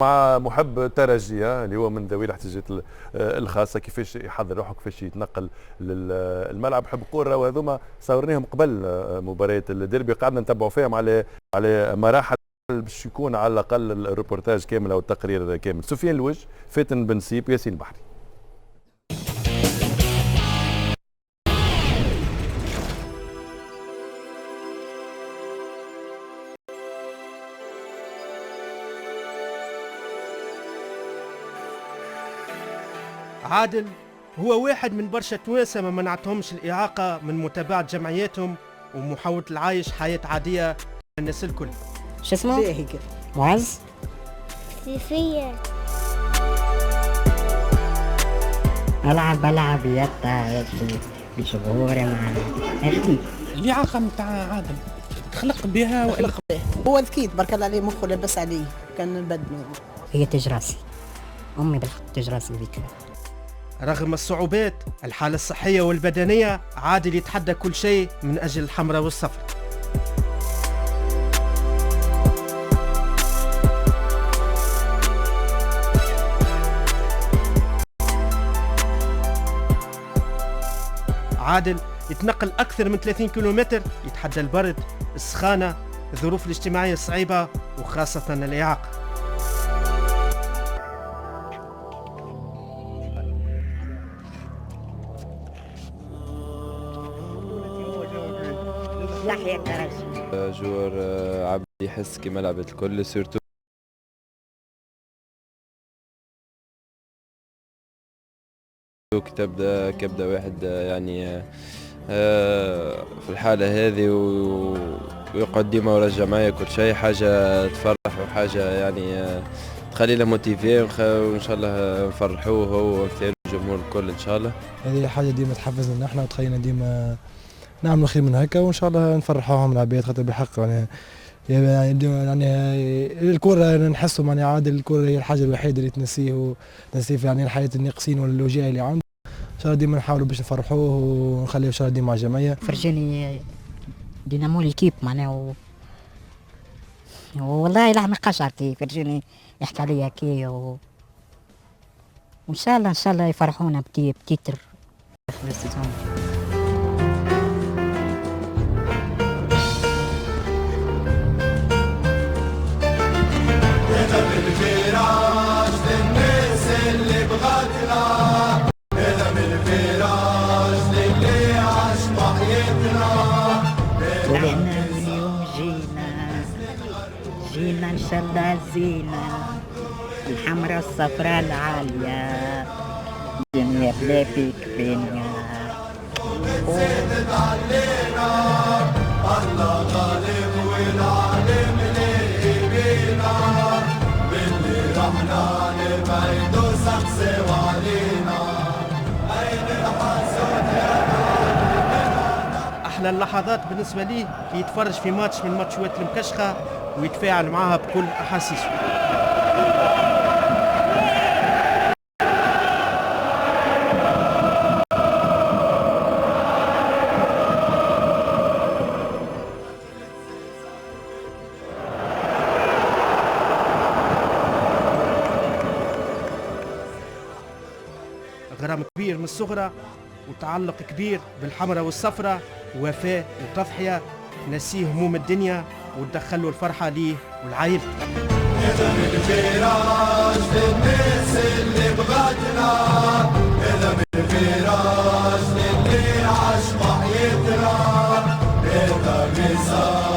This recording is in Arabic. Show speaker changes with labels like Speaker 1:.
Speaker 1: مع محب الترجي اللي هو من ذوي الاحتياجات الخاصه، كيفاش يحضر روحه، كيفاش يتنقل للملعب. حب كوره وهذوما صورناهم قبل مباريات الديربي، قعدنا نتبعوا فيهم على مراحل باش يكون على الاقل الروبورتاج كامل او التقرير كامل. سفيان الوج، فاتن بن سيب، ياسين البحري.
Speaker 2: عادل هو واحد من برشا توانسة ما منعتهمش الإعاقة من متابعة جمعياتهم ومحاولة العايش حياة عادية للناس الكل.
Speaker 3: شو اسمه؟ معز؟
Speaker 4: سيفية.
Speaker 3: ألعب يدا بشغوري معنا.
Speaker 5: الإعاقة متاع عادل تخلق بها وخلق بها.
Speaker 6: هو ذكيت برك الله عليه، مخه لبس عليه كان نبدله.
Speaker 3: هي تجراسي، أمي بالحق تجراسي ذيك.
Speaker 2: رغم الصعوبات الحالة الصحية والبدنية، عادل يتحدى كل شيء من أجل الحمراء والصفراء. عادل يتنقل أكثر من 30 كيلومتر، يتحدى البرد، السخانة، الظروف الاجتماعية الصعيبة وخاصة الإعاقة.
Speaker 7: جوار عبد يحس كيما لعبت الكل، سورتو كبدا واحد يعني في الحالة هذه ويقعد ديما ورا الجمعية، كل شيء حاجة تفرح وحاجة يعني تخلينا موتيفي، وإن شاء الله نفرحوه هو وأمثال الجمهور الكل إن شاء الله.
Speaker 8: هذه حاجة ديما تحفزنا نحن وتخلينا ديما نعملوا خير من هكا، وإن شاء الله نفرحوهم العباد، خاطر بحق يعني الكرة نحسوا معني عادل، الكرة هي الحاجة الوحيدة اللي تنسيه يعني الحياة الناقصين والوجاع اللي عنده. إن شاء الله ديما نحاولوا باش نفرحوه ونخليه إن شاء الله ديما مع الجمعية.
Speaker 3: فرجاني دينامو الكيب معناه والله لا ما قشعر كي فرجاني يحكي عليا كي وإن شاء الله يفرحونا بتيتر في السيزون. جينا إن شاء الله زينة الحمراء الصفراء العالية دنيا بلا فيك بينا الله غالب والعالم ليبينا باللي رحنا لبعيد وسقسي وعلينا.
Speaker 2: أحلى اللحظات بالنسبة لي كي يتفرج في ماتش من ماتشات المكشخة ويتفاعل معها بكل أحاسيسه. غرام كبير من الصغرى وتعلق كبير بالحمراء والصفراء، وفاء وتضحية، نسيه هموم الدنيا وتدخلوا الفرحة ليه والعائلة.
Speaker 9: هذا من الفراش للناس اللي بغاتنا، هذا من الفراش للي عاش وحياتنا، هذا مثال